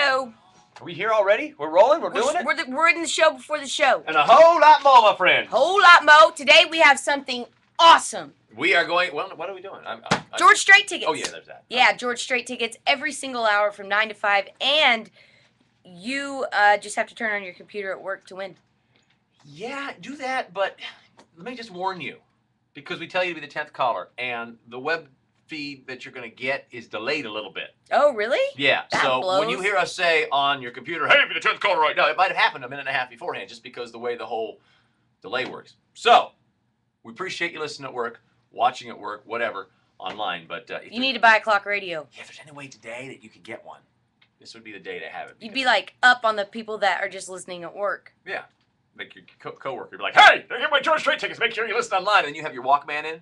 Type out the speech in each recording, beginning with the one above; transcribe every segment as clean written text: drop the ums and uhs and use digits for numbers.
Hello. Are we here already? We're rolling? We're doing it? We're in the show before the show. And a whole lot more, my friend. Whole lot more. Today we have something awesome. We are going, well, what are we doing? George Strait tickets. Oh, yeah, there's that. Yeah, George Strait tickets every single hour from 9 to 5. And you just have to turn on your computer at work to win. Yeah, do that, but let me just warn you. Because we tell you to be the 10th caller, and the web feed that you're going to get is delayed a little bit. Oh, really? Yeah, that so blows. when you hear us say on your computer, hey, be the 10th caller right now, it might have happened a minute and a half beforehand just because the way the whole delay works. So, we appreciate you listening at work, watching at work, whatever, online. But you need to buy a clock radio. Yeah, if there's any way today that you could get one, this would be the day to have it. You'd be like up on the people that are just listening at work. Yeah. Like your co-worker, be like, hey, they're giving away George Strait tickets. Make sure you listen online. And then you have your Walkman in,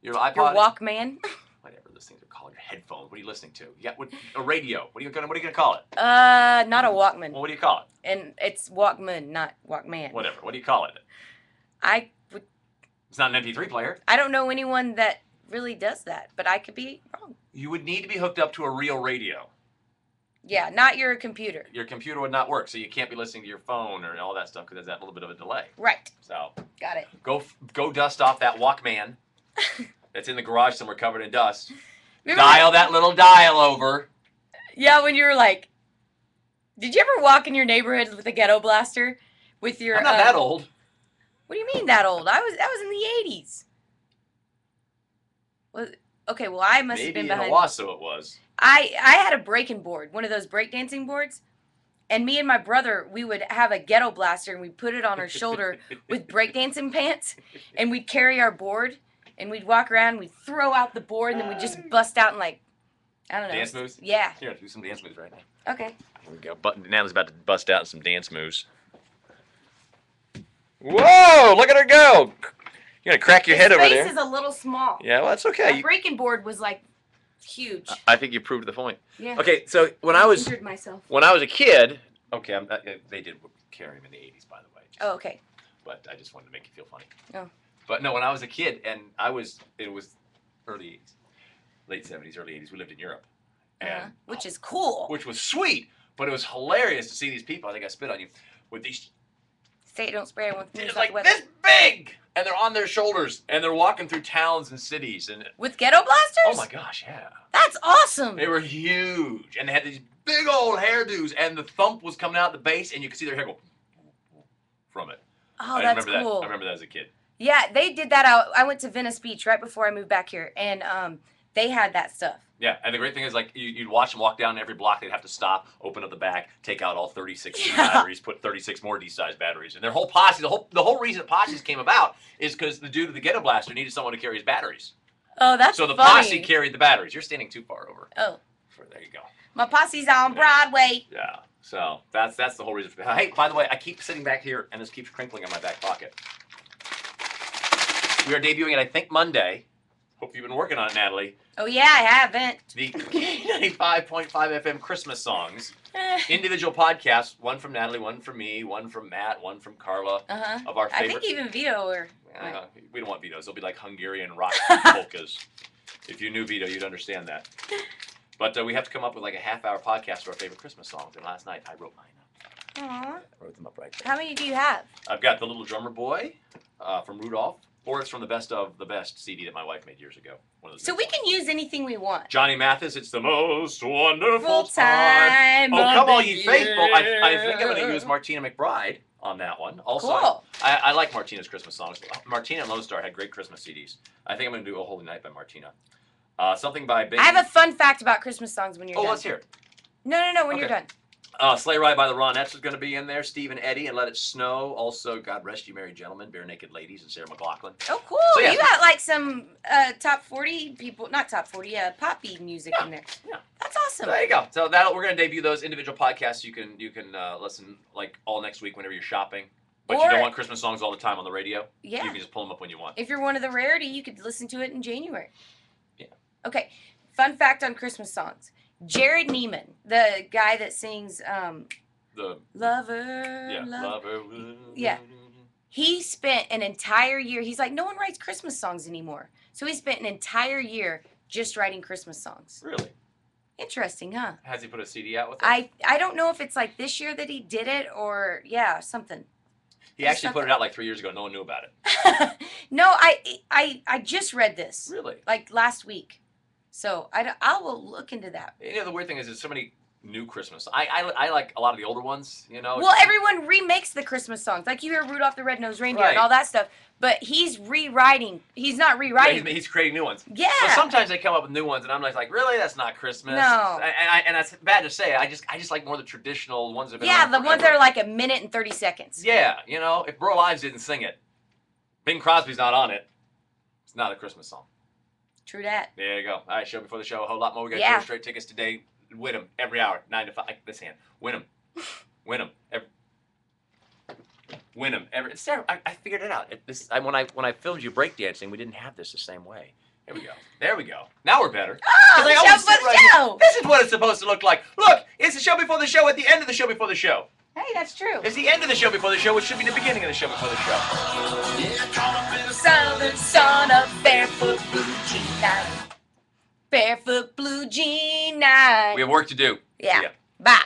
your iPod. Your Walkman. Whatever those things are called. Your headphones. What are you listening to? You got a radio. What are you gonna call it? Not a Walkman. Well, what do you call it? And it's Walkman, not Walkman. Whatever. What do you call it? It's not an MP3 player. I don't know anyone that really does that, but I could be wrong. You would need to be hooked up to a real radio. Yeah, not your computer. Your computer would not work, so you can't be listening to your phone or all that stuff because there's that little bit of a delay. Right. So. Got it. Go dust off that Walkman that's in the garage somewhere covered in dust. Remember Dial that little dial over. Yeah, when you were like, did you ever walk in your neighborhood with a ghetto blaster with your? I'm not that old. What do you mean that old? That was in the 80s. Well, okay, well I must have been behind. Maybe in Owasso it was. I had a breaking board, one of those breakdancing boards, and me and my brother, we would have a ghetto blaster and we'd put it on our shoulder with breakdancing pants, and we'd carry our board and we'd walk around and we'd throw out the board and then we'd just bust out and like, I don't know. Dance moves? Yeah. Here, do some dance moves right now. Okay. Here we go. Natalie's about to bust out some dance moves. Whoa! Look at her go! You're gonna crack your head over there. His face is a little small. Yeah, well, that's okay. The breaking board was like huge. I think you proved the point. Yeah. Okay, so when I was injured myself. When I was a kid, okay, they did carry him in the 80s, by the way. Oh, okay. But I just wanted to make you feel funny. Oh. But no, when I was a kid, and it was early 80s, late 70s, early 80s. We lived in Europe, and which is cool. Which was sweet, but it was hilarious to see these people. I think I spit on you with these. Say it, don't spray it with It's like this big, and they're on their shoulders, and they're walking through towns and cities, and with ghetto blasters. Oh my gosh, yeah. That's awesome. They were huge, and they had these big old hairdos, and the thump was coming out the base, and you could see their hair go from it. Oh, that's cool. That. I remember that as a kid. Yeah, they did that out. I went to Venice Beach right before I moved back here, and they had that stuff. Yeah, and the great thing is, like, you'd watch them walk down every block. They'd have to stop, open up the back, take out all 36 batteries, put 36 more D-size batteries. And their whole posse, the whole reason posses came about is because the dude with the ghetto blaster needed someone to carry his batteries. Oh, that's So the funny. posse carried the batteries. You're standing too far over. Oh. There you go. My posse's on Broadway. Yeah, so that's the whole reason. Hey, by the way, I keep sitting back here, and this keeps crinkling in my back pocket. We are debuting it, I think, Monday. Hope you've been working on it, Natalie. Oh, yeah, I haven't. The 95.5 FM Christmas songs. Individual podcasts, one from Natalie, one from me, one from Matt, one from Carla. Of our favorite. I think even Vito or... we don't want Vitos. They'll be like Hungarian rock polkas. If you knew Vito, you'd understand that. But we have to come up with like a half-hour podcast for our favorite Christmas songs. And last night, I wrote mine up. Aww. I wrote them up right there. How many do you have? I've got The Little Drummer Boy from Rudolph. Or it's from the Best of the Best CD that my wife made years ago. So we can use anything we want. Johnny Mathis, It's the Most Wonderful Time. Oh, come all ye faithful. I think I'm going to use Martina McBride on that one. Also, cool. I like Martina's Christmas songs. Martina and Lone Star had great Christmas CDs. I think I'm going to do A Holy Night by Martina. Something by Ben. I have a fun fact about Christmas songs when you're done. Oh, let's hear it. No, when you're done. Sleigh Ride by the Ronettes is going to be in there. Steve and Eddie and Let It Snow. Also, God Rest You Merry Gentlemen, Bare Naked Ladies, and Sarah McLachlan. Oh, cool. So, yeah. You got like some top 40 people, not top 40, poppy music in there. Yeah. That's awesome. So there you go. So we're going to debut those individual podcasts. You can listen like all next week whenever you're shopping. But you don't want Christmas songs all the time on the radio. Yeah. You can just pull them up when you want. If you're one of the rarity, you could listen to it in January. Yeah. Okay. Fun fact on Christmas songs. Jared Neiman, the guy that sings the Lover. Yeah, Lover. Yeah. He spent an entire year. He's like, no one writes Christmas songs anymore. So he spent an entire year just writing Christmas songs. Really? Interesting, huh? Has he put a CD out with it? I don't know if it's like this year that he did it or yeah, something. He actually put it out like 3 years ago. No one knew about it. No, I just read this. Really? Like last week. So I will look into that. You know, the weird thing is there's so many new Christmas. I like a lot of the older ones, you know. Well, everyone remakes the Christmas songs. Like you hear Rudolph the Red-Nosed Reindeer and Right. all that stuff. But he's rewriting. He's not Yeah, rewriting. he's creating new ones. Yeah. So sometimes they come up with new ones, and I'm like, really? That's not Christmas. No. And that's bad to say. I just like more the traditional ones that have been Yeah, around the ones forever. that are like a minute and 30 seconds. Yeah, you know, if Burl Ives didn't sing it, Bing Crosby's not on it, it's not a Christmas song. True that. There you go. All right, show before the show, a whole lot more. We got Yeah. Go Straight tickets today. Win them every hour, 9 to 5. This hand. Win them. Win them. Win them. It's terrible. I figured it out. When I filmed you breakdancing, we didn't have this the same way. There we go. There we go. Now we're better. Oh, 'Cause I show always for sit the right here. show. This is what it's supposed to look like. Look, it's the show before the show at the end of the show before the show. Hey, that's true. It's the end of the show before the show, which should be the beginning of the show before the show. Southern son of barefoot blue jean night. Barefoot blue jean night. We have work to do. Yeah. See ya. Bye.